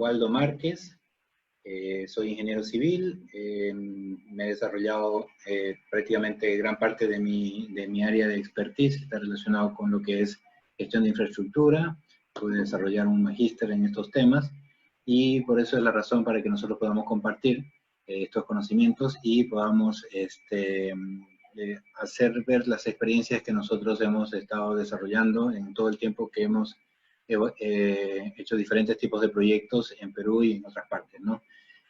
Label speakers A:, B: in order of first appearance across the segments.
A: Waldo Márquez, soy ingeniero civil, me he desarrollado prácticamente gran parte de mi área de expertise, está relacionado con lo que es gestión de infraestructura, pude desarrollar un magíster en estos temas, y por eso es la razón para que nosotros podamos compartir estos conocimientos y podamos hacer ver las experiencias que nosotros hemos estado desarrollando en todo el tiempo que hemos hecho diferentes tipos de proyectos en Perú y en otras partes, ¿no?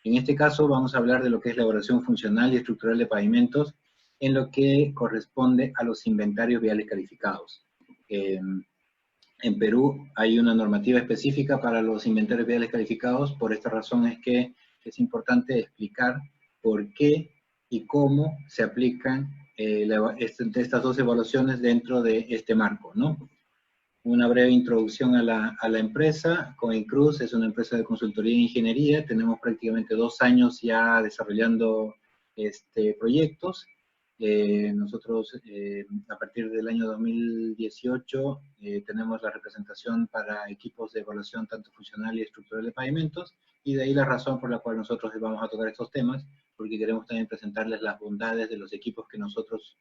A: En este caso vamos a hablar de lo que es la elaboración funcional y estructural de pavimentos en lo que corresponde a los inventarios viales calificados. En Perú hay una normativa específica para los inventarios viales calificados, por esta razón es que es importante explicar por qué y cómo se aplican estas dos evaluaciones dentro de este marco, ¿no? Una breve introducción a la empresa. Coincruz es una empresa de consultoría e ingeniería. Tenemos prácticamente 2 años ya desarrollando proyectos. Nosotros, a partir del año 2018, tenemos la representación para equipos de evaluación tanto funcional y estructural de pavimentos, y de ahí la razón por la cual nosotros vamos a tocar estos temas, porque queremos también presentarles las bondades de los equipos que nosotros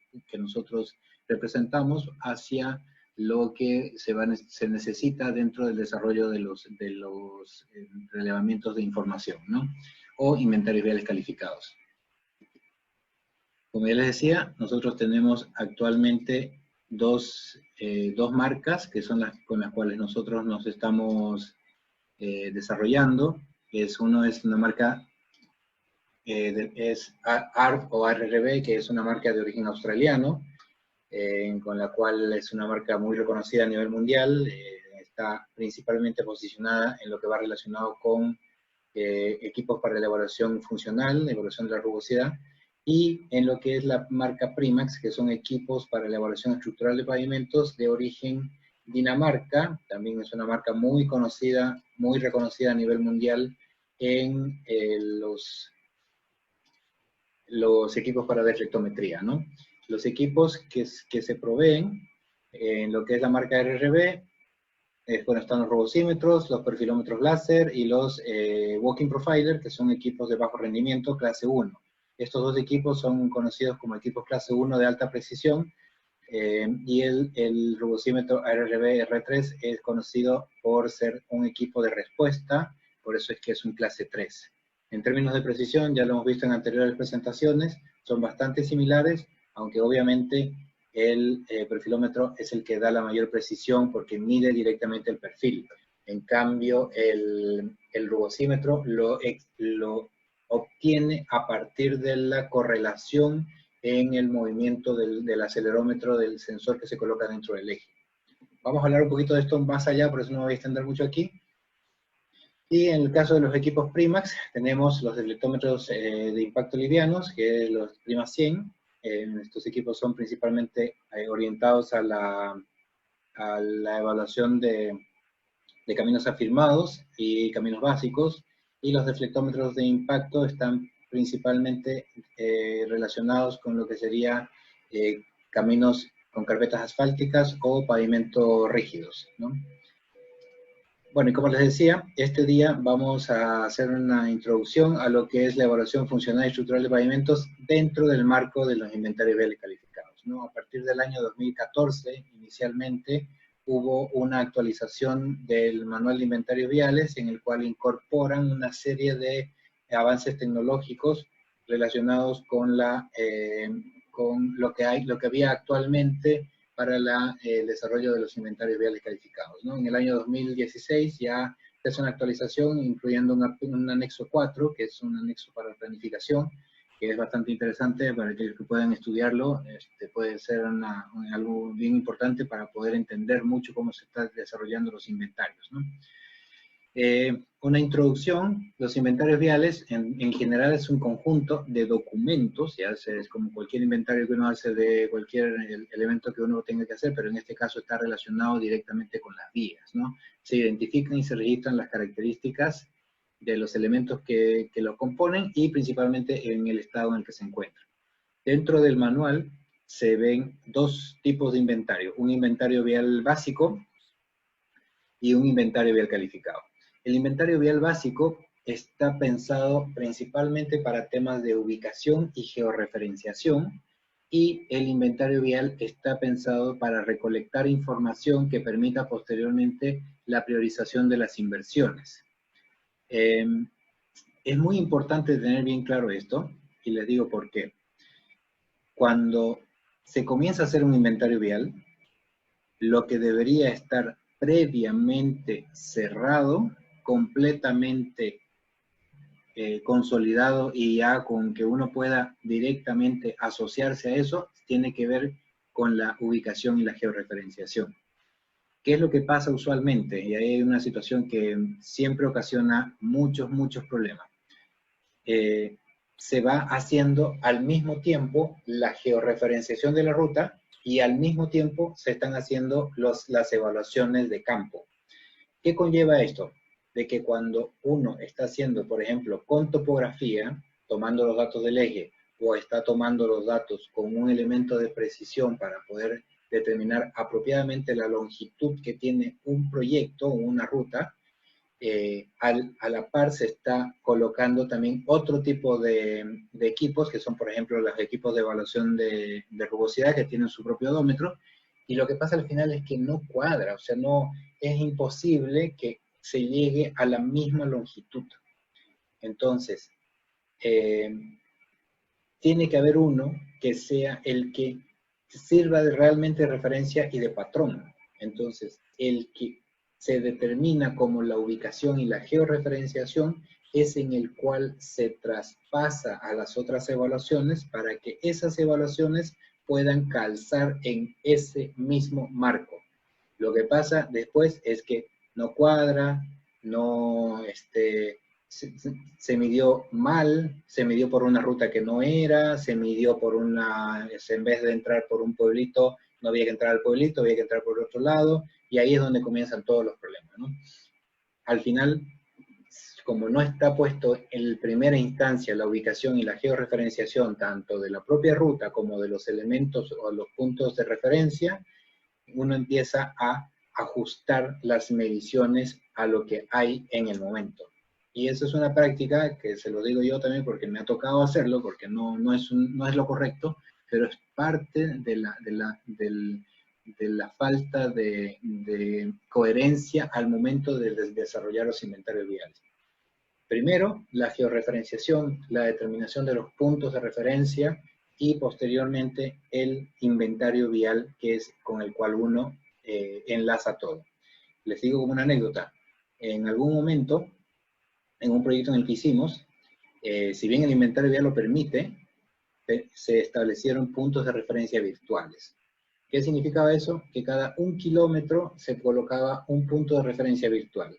A: representamos hacia lo que se necesita dentro del desarrollo de los relevamientos de información, ¿no? O inventarios viales calificados. Como ya les decía, nosotros tenemos actualmente dos marcas que son las con las cuales nosotros nos estamos desarrollando. Uno es una marca, es ARB o ARRB, que es una marca de origen australiano, con la cual es una marca muy reconocida a nivel mundial, está principalmente posicionada en lo que va relacionado con equipos para la evaluación funcional, evaluación de la rugosidad, y en lo que es la marca Primax, que son equipos para la evaluación estructural de pavimentos de origen Dinamarca. También es una marca muy conocida, muy reconocida a nivel mundial en los equipos para deflectometría, ¿no? Los equipos que se proveen en lo que es la marca RRB, bueno, están los robocímetros, los perfilómetros láser y los walking profiler, que son equipos de bajo rendimiento clase 1. Estos dos equipos son conocidos como equipos clase 1 de alta precisión, y el robocímetro RRB R3 es conocido por ser un equipo de respuesta, por eso es que es un clase 3. En términos de precisión, ya lo hemos visto en anteriores presentaciones, son bastante similares, aunque obviamente el perfilómetro es el que da la mayor precisión porque mide directamente el perfil. En cambio, el rugosímetro lo obtiene a partir de la correlación en el movimiento del acelerómetro del sensor que se coloca dentro del eje. Vamos a hablar un poquito de esto más allá, por eso no me voy a extender mucho aquí. Y en el caso de los equipos Primax, tenemos los deflectómetros de impacto livianos, que es los Primax 100. Estos equipos son principalmente orientados a la evaluación de caminos afirmados y caminos básicos, y los deflectómetros de impacto están principalmente relacionados con lo que sería caminos con carpetas asfálticas o pavimentos rígidos, ¿no? Bueno, y como les decía, este día vamos a hacer una introducción a lo que es la evaluación funcional y estructural de pavimentos dentro del marco de los inventarios viales calificados, ¿no? A partir del año 2014, inicialmente, hubo una actualización del manual de inventarios viales en el cual incorporan una serie de avances tecnológicos relacionados con lo que había actualmente para el desarrollo de los inventarios viales calificados, ¿no? En el año 2016 ya es una actualización incluyendo un anexo 4, que es un anexo para planificación, que es bastante interesante para aquellos que puedan estudiarlo. Puede ser algo bien importante para poder entender mucho cómo se están desarrollando los inventarios, ¿no? Una introducción. Los inventarios viales en general es un conjunto de documentos, ya es como cualquier inventario que uno hace de cualquier elemento que uno tenga que hacer, pero en este caso está relacionado directamente con las vías, ¿no? Se identifican y se registran las características de los elementos que lo componen y principalmente en el estado en el que se encuentran. Dentro del manual se ven dos tipos de inventario, un inventario vial básico y un inventario vial calificado. El inventario vial básico está pensado principalmente para temas de ubicación y georreferenciación, y el inventario vial está pensado para recolectar información que permita posteriormente la priorización de las inversiones. Es muy importante tener bien claro esto, y les digo por qué. Cuando se comienza a hacer un inventario vial, lo que debería estar previamente cerrado, completamente consolidado y ya con que uno pueda directamente asociarse a eso, tiene que ver con la ubicación y la georreferenciación. ¿Qué es lo que pasa usualmente? Y ahí hay una situación que siempre ocasiona muchos problemas. Se va haciendo al mismo tiempo la georreferenciación de la ruta y al mismo tiempo se están haciendo las evaluaciones de campo. ¿Qué conlleva esto? De que cuando uno está haciendo, por ejemplo, con topografía, tomando los datos del eje, o está tomando los datos con un elemento de precisión para poder determinar apropiadamente la longitud que tiene un proyecto o una ruta, a la par se está colocando también otro tipo de equipos, que son, por ejemplo, los equipos de evaluación de rugosidad, que tienen su propio odómetro, y lo que pasa al final es que no cuadra, o sea, no, es imposible que se llegue a la misma longitud. Entonces, tiene que haber uno que sea el que sirva realmente de referencia y de patrón. Entonces, el que se determina como la ubicación y la georreferenciación es en el cual se traspasa a las otras evaluaciones para que esas evaluaciones puedan calzar en ese mismo marco. Lo que pasa después es que no cuadra, no, se midió mal, se midió por una ruta que no era, se midió por una, en vez de entrar por un pueblito, no había que entrar al pueblito, había que entrar por otro lado, y ahí es donde comienzan todos los problemas, ¿no? Al final, como no está puesto en primera instancia la ubicación y la georreferenciación tanto de la propia ruta como de los elementos o los puntos de referencia, uno empieza a ajustar las mediciones a lo que hay en el momento. Y eso es una práctica que se lo digo yo también porque me ha tocado hacerlo, porque no es lo correcto, pero es parte de la falta de coherencia al momento de desarrollar los inventarios viales. Primero, la georreferenciación, la determinación de los puntos de referencia y posteriormente el inventario vial, que es con el cual uno enlaza todo. Les digo como una anécdota, en algún momento, en un proyecto en el que hicimos, si bien el inventario vial lo permite, se establecieron puntos de referencia virtuales. ¿Qué significaba eso? Que cada 1 kilómetro se colocaba un punto de referencia virtual.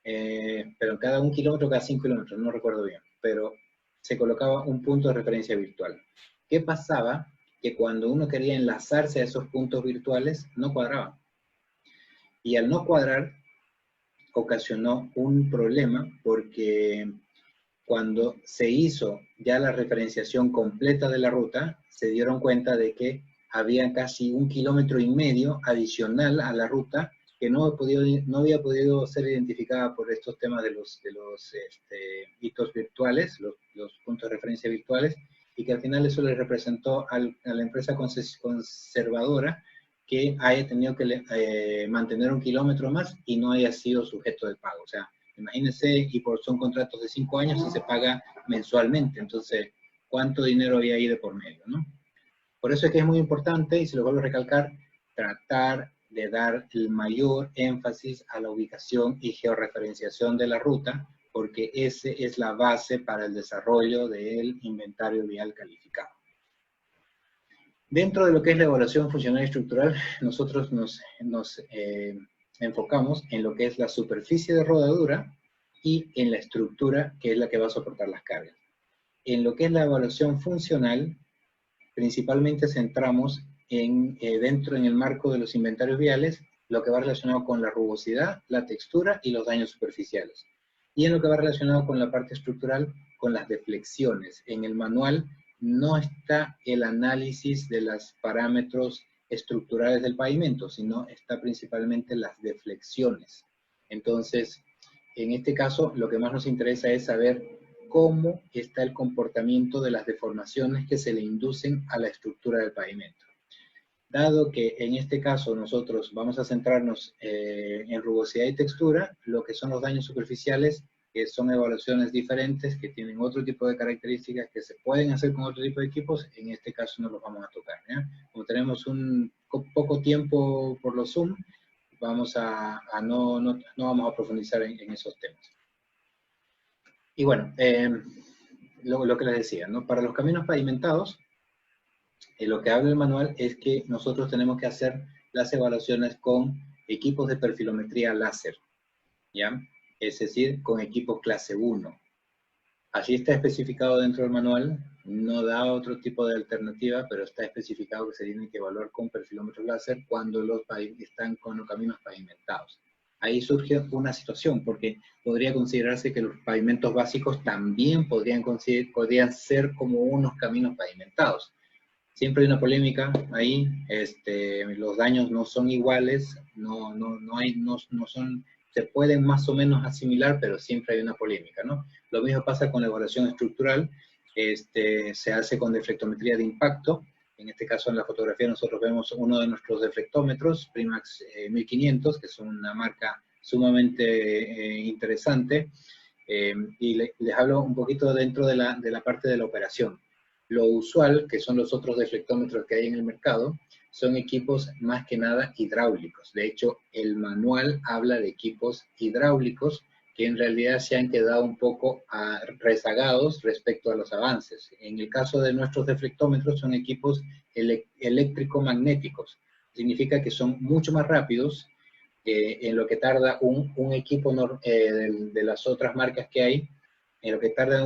A: Pero cada 1 kilómetro, cada 5 kilómetros, no recuerdo bien, pero se colocaba un punto de referencia virtual. ¿Qué pasaba? Que cuando uno quería enlazarse a esos puntos virtuales, no cuadraba. Y al no cuadrar, ocasionó un problema porque cuando se hizo ya la referenciación completa de la ruta, se dieron cuenta de que había casi 1,5 kilómetros adicional a la ruta que no había podido ser identificada por estos temas de los hitos virtuales, los puntos de referencia virtuales, y que al final eso le representó a la empresa conservadora que haya tenido que mantener 1 kilómetro más y no haya sido sujeto de pago. O sea, imagínense, y son contratos de 5 años y se paga mensualmente. Entonces, ¿cuánto dinero había ahí de por medio, no? Por eso es que es muy importante, y se lo vuelvo a recalcar, tratar de dar el mayor énfasis a la ubicación y georreferenciación de la ruta, porque esa es la base para el desarrollo del inventario vial calificado. Dentro de lo que es la evaluación funcional y estructural, nosotros nos enfocamos en lo que es la superficie de rodadura y en la estructura, que es la que va a soportar las cargas. En lo que es la evaluación funcional, principalmente centramos dentro en el marco de los inventarios viales, lo que va relacionado con la rugosidad, la textura y los daños superficiales. Y en lo que va relacionado con la parte estructural, con las deflexiones. En el manual no está el análisis de los parámetros estructurales del pavimento, sino está principalmente las deflexiones. Entonces, en este caso lo que más nos interesa es saber cómo está el comportamiento de las deformaciones que se le inducen a la estructura del pavimento. Dado que en este caso nosotros vamos a centrarnos en rugosidad y textura, lo que son los daños superficiales, que son evaluaciones diferentes, que tienen otro tipo de características que se pueden hacer con otro tipo de equipos, en este caso no los vamos a tocar, ¿ya? Como tenemos un poco tiempo por los Zoom, vamos no vamos a profundizar en esos temas. Y bueno, lo que les decía, ¿no? Para los caminos pavimentados, lo que habla el manual es que nosotros tenemos que hacer las evaluaciones con equipos de perfilometría láser, ¿ya? Es decir, con equipos clase 1. Así está especificado dentro del manual, no da otro tipo de alternativa, pero está especificado que se tiene que evaluar con perfilómetros láser cuando están con los caminos pavimentados. Ahí surge una situación, porque podría considerarse que los pavimentos básicos también podrían ser como unos caminos pavimentados. Siempre hay una polémica ahí, los daños no son iguales, no son, se pueden más o menos asimilar, pero siempre hay una polémica, ¿no? Lo mismo pasa con la evaluación estructural, se hace con deflectometría de impacto. En este caso, en la fotografía, nosotros vemos uno de nuestros deflectómetros, Primax 1500, que es una marca sumamente interesante, y les hablo un poquito dentro de la parte de la operación. Lo usual, que son los otros deflectómetros que hay en el mercado, son equipos más que nada hidráulicos. De hecho, el manual habla de equipos hidráulicos que en realidad se han quedado un poco rezagados respecto a los avances. En el caso de nuestros deflectómetros son equipos eléctrico-magnéticos. Significa que son mucho más rápidos en lo que tarda un equipo de las otras marcas que hay, en lo que tarda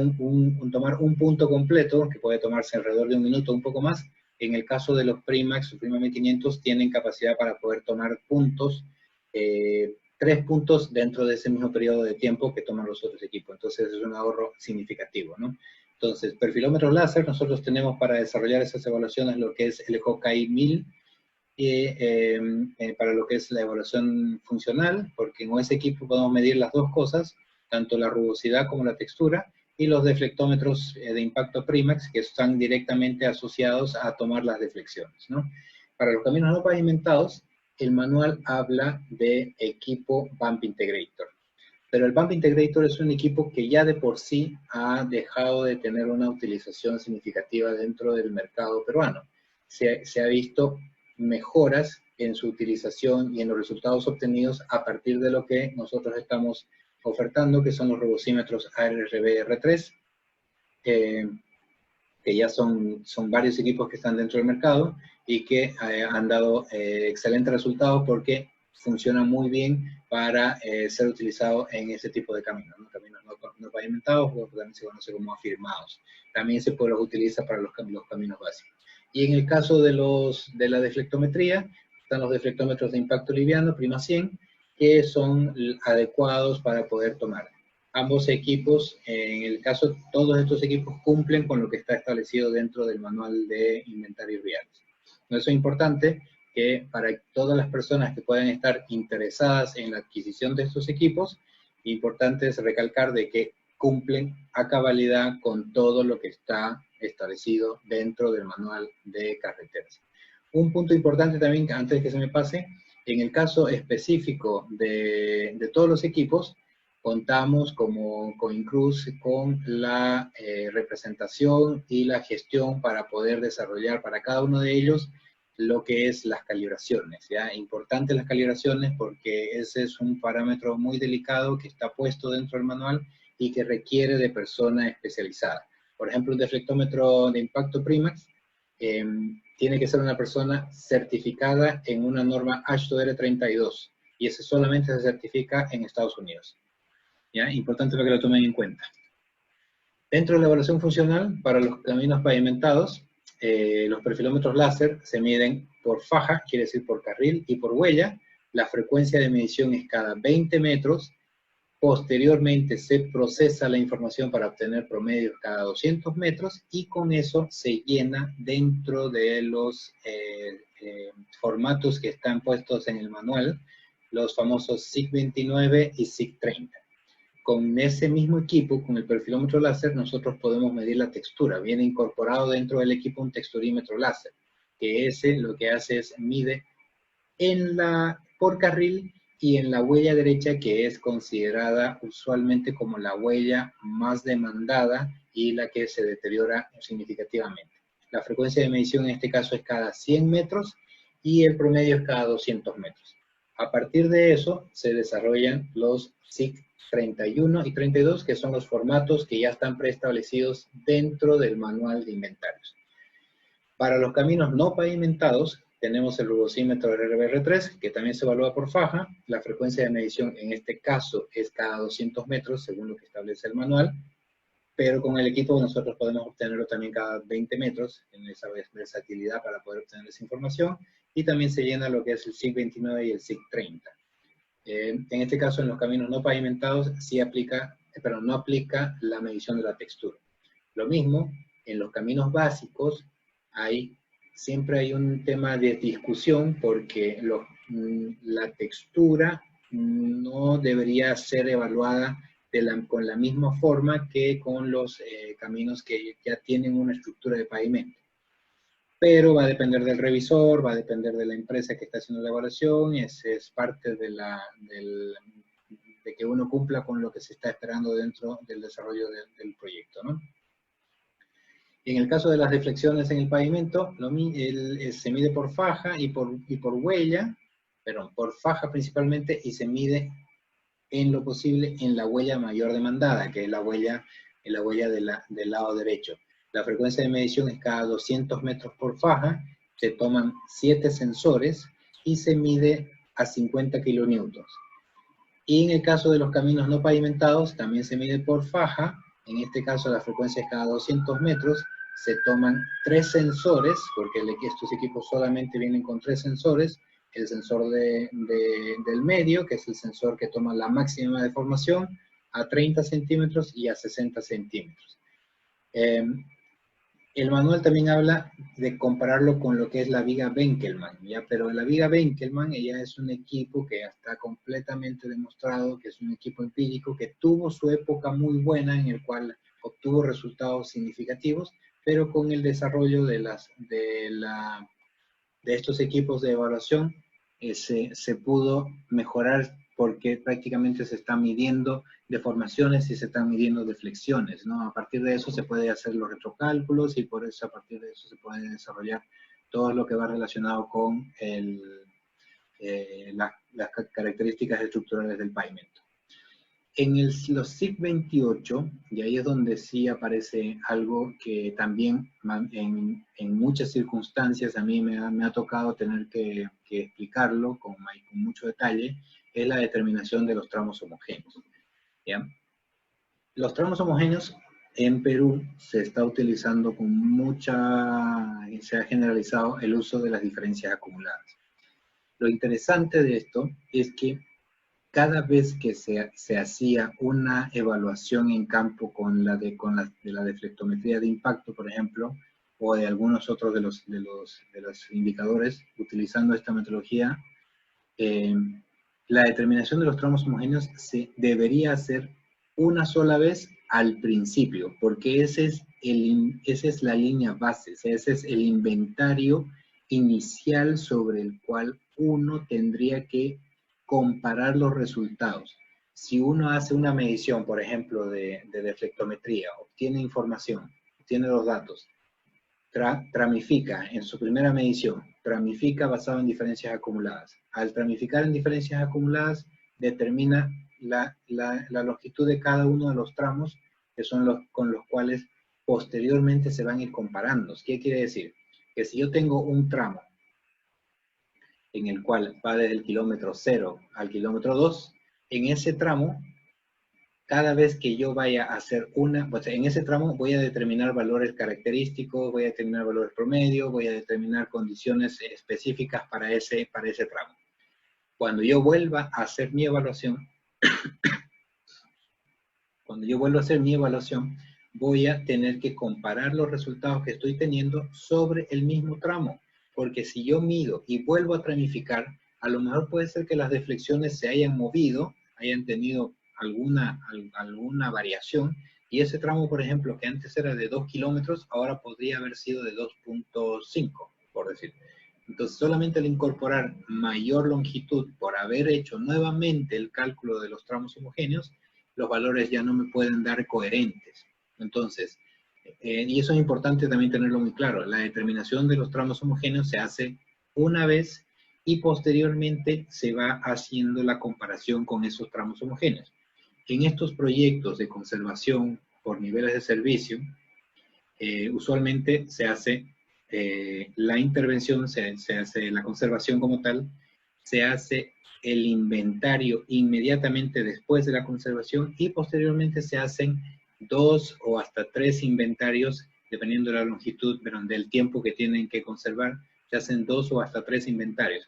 A: tomar un punto completo, que puede tomarse alrededor de un minuto o un poco más. En el caso de los Primax o Prima 1500 tienen capacidad para poder tomar puntos, 3 puntos dentro de ese mismo periodo de tiempo que toman los otros equipos. Entonces es un ahorro significativo, ¿no? Entonces, perfilómetros láser, nosotros tenemos para desarrollar esas evaluaciones lo que es el Hawkeye 1000, para lo que es la evaluación funcional, porque en ese equipo podemos medir las dos cosas, tanto la rugosidad como la textura, y los deflectómetros de impacto Primax, que están directamente asociados a tomar las deflexiones, ¿no? Para los caminos no pavimentados, el manual habla de equipo Bump Integrator. Pero el Bump Integrator es un equipo que ya de por sí ha dejado de tener una utilización significativa dentro del mercado peruano. Se ha visto mejoras en su utilización y en los resultados obtenidos a partir de lo que nosotros estamos ofertando, que son los robocímetros ARRB R3, que ya son varios equipos que están dentro del mercado y que han dado excelentes resultados porque funcionan muy bien para ser utilizados en ese tipo de caminos, ¿no? Caminos no pavimentados, o también se conoce como afirmados. También se los utiliza para los caminos básicos. Y en el caso de la deflectometría, están los deflectómetros de impacto liviano, Prima 100, que son adecuados para poder tomar. Ambos equipos, en el caso, todos estos equipos cumplen con lo que está establecido dentro del manual de inventarios viales. Eso es importante que para todas las personas que puedan estar interesadas en la adquisición de estos equipos, importante es recalcar de que cumplen a cabalidad con todo lo que está establecido dentro del manual de carreteras. Un punto importante también, antes de que se me pase, en el caso específico de todos los equipos, contamos como Coincruz con la representación y la gestión para poder desarrollar para cada uno de ellos lo que es las calibraciones, ¿ya? Importante las calibraciones porque ese es un parámetro muy delicado que está puesto dentro del manual y que requiere de persona especializada. Por ejemplo, un deflectómetro de impacto Primax tiene que ser una persona certificada en una norma H2R32 y ese solamente se certifica en Estados Unidos. ¿Ya? Importante para que lo tomen en cuenta. Dentro de la evaluación funcional, para los caminos pavimentados, los perfilómetros láser se miden por faja, quiere decir por carril, y por huella. La frecuencia de medición es cada 20 metros. Posteriormente se procesa la información para obtener promedios cada 200 metros y con eso se llena dentro de los formatos que están puestos en el manual, los famosos SIG 29 y SIG 30. Con ese mismo equipo, con el perfilómetro láser, nosotros podemos medir la textura. Viene incorporado dentro del equipo un texturímetro láser, que ese lo que hace es mide por carril y en la huella derecha, que es considerada usualmente como la huella más demandada y la que se deteriora significativamente. La frecuencia de medición en este caso es cada 100 metros y el promedio es cada 200 metros. A partir de eso se desarrollan los SIG 31 y 32, que son los formatos que ya están preestablecidos dentro del manual de inventarios. Para los caminos no pavimentados, tenemos el rugosímetro RBR3, que también se evalúa por faja. La frecuencia de medición en este caso es cada 200 metros, según lo que establece el manual, pero con el equipo nosotros podemos obtenerlo también cada 20 metros, en esa versatilidad para poder obtener esa información, y también se llena lo que es el SIG 29 y el SIG 30. En este caso, en los caminos no pavimentados, sí aplica, pero no aplica la medición de la textura. Lo mismo, en los caminos básicos, siempre hay un tema de discusión porque la textura no debería ser evaluada con la misma forma que con los caminos que ya tienen una estructura de pavimento. Pero va a depender del revisor, va a depender de la empresa que está haciendo la evaluación, y es parte de que uno cumpla con lo que se está esperando dentro del desarrollo del proyecto, ¿no? En el caso de las deflexiones en el pavimento, se mide por faja y por huella, pero por faja principalmente, y se mide en lo posible en la huella mayor demandada, que es la huella del lado derecho. La frecuencia de medición es cada 200 metros por faja, se toman 7 sensores y se mide a 50 kilonewtons. Y en el caso de los caminos no pavimentados, también se mide por faja. En este caso la frecuencia es cada 200 metros, se toman 3 sensores, porque estos equipos solamente vienen con 3 sensores, el sensor del medio, que es el sensor que toma la máxima deformación, a 30 centímetros y a 60 centímetros. El manual también habla de compararlo con lo que es la viga Benkelman, ¿ya? Pero la viga Benkelman ya es un equipo que ya está completamente demostrado, que es un equipo empírico, que tuvo su época muy buena en el cual obtuvo resultados significativos, pero con el desarrollo de estos equipos de evaluación se pudo mejorar porque prácticamente se están midiendo deformaciones y se están midiendo deflexiones, ¿no? A partir de eso se puede hacer los retrocálculos y por eso a partir de eso se puede desarrollar todo lo que va relacionado con las características estructurales del pavimento. En los SIG 28, y ahí es donde sí aparece algo que también en muchas circunstancias a mí me ha tocado tener que explicarlo con mucho detalle, es la determinación de los tramos homogéneos. ¿Ya? Los tramos homogéneos en Perú se está utilizando se ha generalizado el uso de las diferencias acumuladas. Lo interesante de esto es que cada vez que se hacía una evaluación en campo con la deflectometría de impacto, por ejemplo, o de algunos otros de los indicadores utilizando esta metodología, la determinación de los tramos homogéneos se debería hacer una sola vez al principio, porque esa es la línea base, ese es el inventario inicial sobre el cual uno tendría que comparar los resultados. Si uno hace una medición, por ejemplo, de deflectometría, obtiene información, obtiene los datos, tramifica en su primera medición, tramifica basado en diferencias acumuladas. Al tramificar en diferencias acumuladas, determina la longitud de cada uno de los tramos, que son con los cuales posteriormente se van a ir comparando. ¿Qué quiere decir? Que si yo tengo un tramo en el cual va desde el kilómetro 0 al kilómetro 2, en ese tramo, cada vez que yo vaya a hacer pues en ese tramo voy a determinar valores característicos, voy a determinar valores promedio, voy a determinar condiciones específicas para ese tramo. Cuando yo vuelva a hacer mi evaluación, voy a tener que comparar los resultados que estoy teniendo sobre el mismo tramo. Porque si yo mido y vuelvo a tramificar, a lo mejor puede ser que las deflexiones se hayan movido, hayan tenido alguna variación, y ese tramo, por ejemplo, que antes era de 2 kilómetros, ahora podría haber sido de 2.5, por decir. Entonces, solamente al incorporar mayor longitud por haber hecho nuevamente el cálculo de los tramos homogéneos, los valores ya no me pueden dar coherentes. Entonces, y eso es importante también tenerlo muy claro, la determinación de los tramos homogéneos se hace una vez y posteriormente se va haciendo la comparación con esos tramos homogéneos. En estos proyectos de conservación por niveles de servicio, usualmente se hace la intervención, se hace la conservación como tal, se hace el inventario inmediatamente después de la conservación y posteriormente se hacen 2 o hasta 3 inventarios, dependiendo de la longitud, pero del tiempo que tienen que conservar, se hacen 2 o hasta 3 inventarios.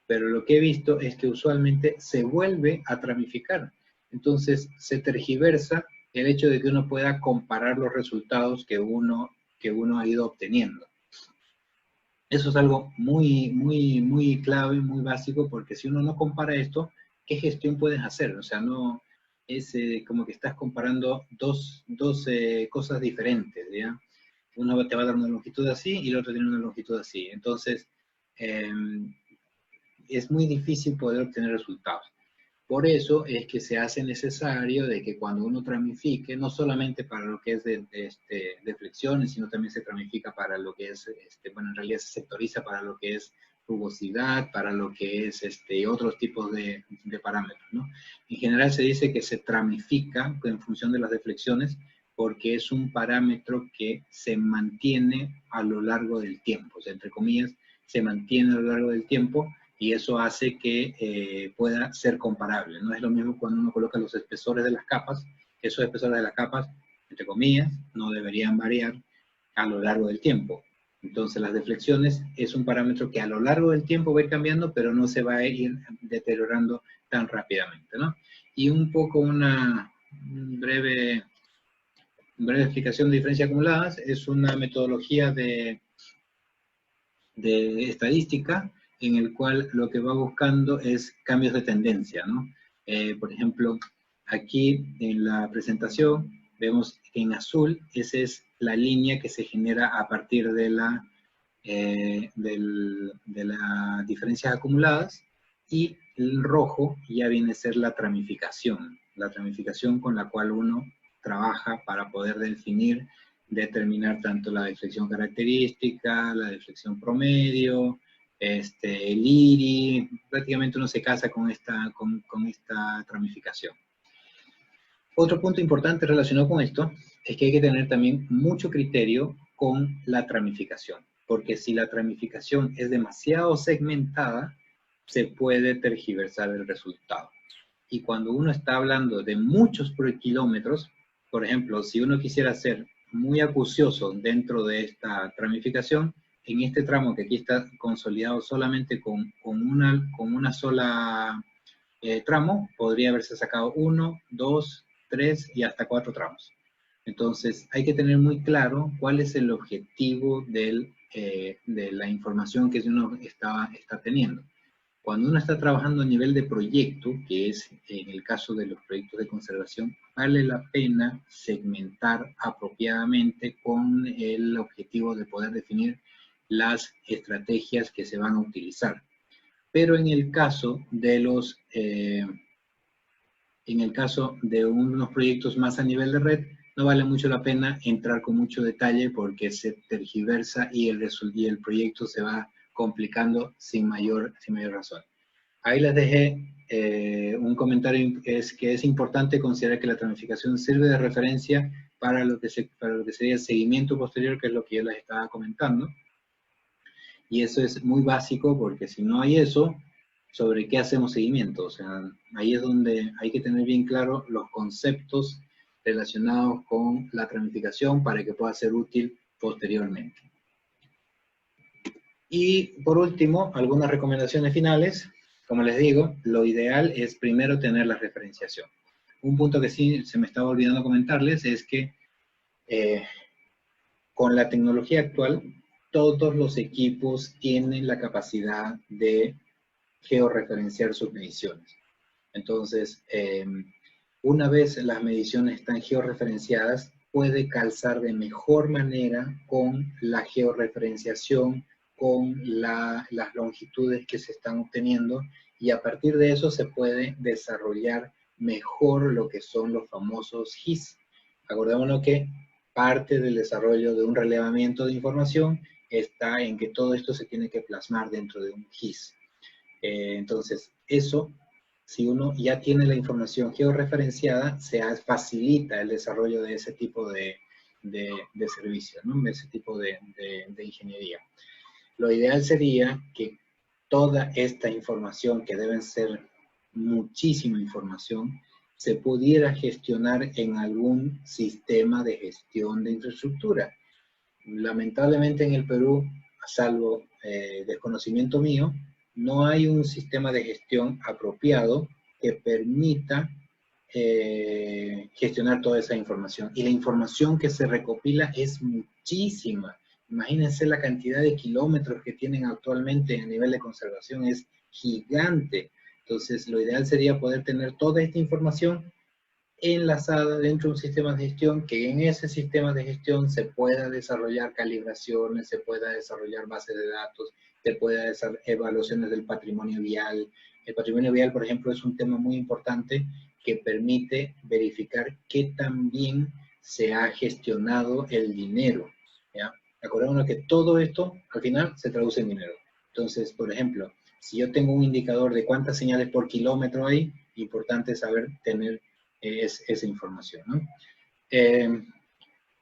A: Pero lo que he visto es que usualmente se vuelve a tramificar. Entonces se tergiversa el hecho de que uno pueda comparar los resultados que uno ha ido obteniendo. Eso es algo muy clave, muy básico, porque si uno no compara esto, ¿qué gestión puedes hacer? O sea, no es como que estás comparando dos cosas diferentes, ¿ya? Uno te va a dar una longitud así y el otro tiene una longitud así. Entonces, es muy difícil poder obtener resultados. Por eso es que se hace necesario de que cuando uno tramifique, no solamente para lo que es de flexiones, sino también se tramifica para lo que es, bueno, en realidad se sectoriza para lo que es rugosidad, para lo que es otros tipos de parámetros, ¿no? En general se dice que se tramifica en función de las deflexiones porque es un parámetro que se mantiene a lo largo del tiempo, o sea, entre comillas, se mantiene a lo largo del tiempo, y eso hace que pueda ser comparable. No es lo mismo cuando uno coloca los espesores de las capas, esos espesores de las capas, entre comillas, no deberían variar a lo largo del tiempo. Entonces las deflexiones es un parámetro que a lo largo del tiempo va a ir cambiando, pero no se va a ir deteriorando tan rápidamente, ¿no? Y un poco una breve explicación de diferencias acumuladas es una metodología de estadística en el cual lo que va buscando es cambios de tendencia, ¿no? Por ejemplo, aquí en la presentación vemos que en azul esa es la línea que se genera a partir de las diferencias acumuladas, y el rojo ya viene a ser la tramificación con la cual uno trabaja para poder determinar tanto la deflexión característica, la deflexión promedio, el IRI, prácticamente uno se casa con esta tramificación. Otro punto importante relacionado con esto es que hay que tener también mucho criterio con la tramificación, porque si la tramificación es demasiado segmentada, se puede tergiversar el resultado. Y cuando uno está hablando de muchos kilómetros, por ejemplo, si uno quisiera ser muy acucioso dentro de esta tramificación, en este tramo que aquí está consolidado solamente con una sola tramo, podría haberse sacado 1, 2, 3 y hasta 4 tramos. Entonces, hay que tener muy claro cuál es el objetivo de la información que uno está teniendo. Cuando uno está trabajando a nivel de proyecto, que es en el caso de los proyectos de conservación, vale la pena segmentar apropiadamente con el objetivo de poder definir las estrategias que se van a utilizar. Pero en el caso de unos proyectos más a nivel de red, no vale mucho la pena entrar con mucho detalle porque se tergiversa y el proyecto se va complicando sin mayor razón. Ahí les dejé un comentario que es importante considerar que la tramificación sirve de referencia para lo que sería el seguimiento posterior, que es lo que yo les estaba comentando. Y eso es muy básico porque si no hay eso, ¿sobre qué hacemos seguimiento? O sea, ahí es donde hay que tener bien claro los conceptos relacionados con la tramificación para que pueda ser útil posteriormente. Y por último, algunas recomendaciones finales. Como les digo, lo ideal es primero tener la referenciación. Un punto que sí se me estaba olvidando comentarles es que con la tecnología actual, todos los equipos tienen la capacidad de georreferenciar sus mediciones. Entonces, una vez las mediciones están georreferenciadas, puede calzar de mejor manera con la georreferenciación, con las longitudes que se están obteniendo, y a partir de eso se puede desarrollar mejor lo que son los famosos GIS. Acordémonos que parte del desarrollo de un relevamiento de información está en que todo esto se tiene que plasmar dentro de un GIS. Entonces, eso, si uno ya tiene la información georreferenciada, se facilita el desarrollo de ese tipo de servicios, ¿no? De ese tipo de ingeniería. Lo ideal sería que toda esta información, que deben ser muchísima información, se pudiera gestionar en algún sistema de gestión de infraestructura. Lamentablemente en el Perú, salvo desconocimiento mío, no hay un sistema de gestión apropiado que permita gestionar toda esa información. Y la información que se recopila es muchísima. Imagínense la cantidad de kilómetros que tienen actualmente a nivel de conservación, es gigante. Entonces, lo ideal sería poder tener toda esta información enlazada dentro de un sistema de gestión, que en ese sistema de gestión se pueda desarrollar calibraciones, se pueda desarrollar bases de datos, se pueda desarrollar evaluaciones del patrimonio vial. El patrimonio vial, por ejemplo, es un tema muy importante que permite verificar qué tan bien se ha gestionado el dinero, ¿ya? Acordémonos que todo esto, al final, se traduce en dinero. Entonces, por ejemplo, si yo tengo un indicador de cuántas señales por kilómetro hay, importante saber tener esa información, ¿no?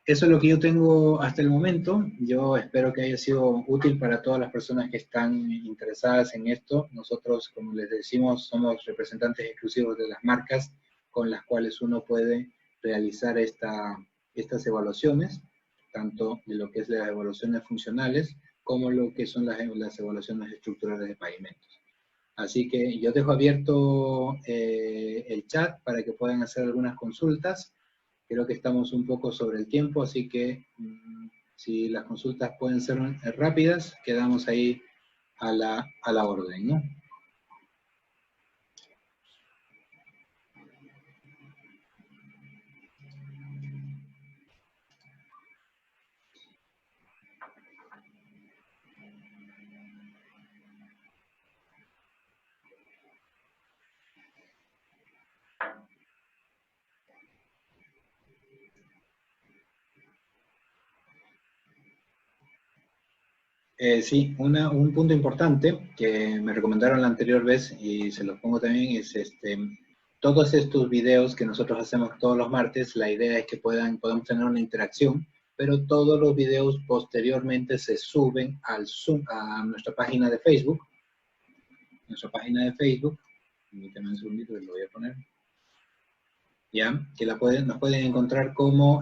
A: Eso es lo que yo tengo hasta el momento. Yo espero que haya sido útil para todas las personas que están interesadas en esto. Nosotros, como les decimos, somos representantes exclusivos de las marcas con las cuales uno puede realizar estas evaluaciones, tanto de lo que es las evaluaciones funcionales como lo que son las evaluaciones estructurales de pavimentos. Así que yo dejo abierto el chat para que puedan hacer algunas consultas. Creo que estamos un poco sobre el tiempo, así que si las consultas pueden ser rápidas, quedamos ahí a la orden, ¿no? Sí, un punto importante que me recomendaron la anterior vez y se los pongo también es todos estos videos que nosotros hacemos todos los martes, la idea es que podamos tener una interacción, pero todos los videos posteriormente se suben a nuestra página de Facebook. Nuestra página de Facebook, permítanme un segundito que lo voy a poner, ya, que nos pueden encontrar como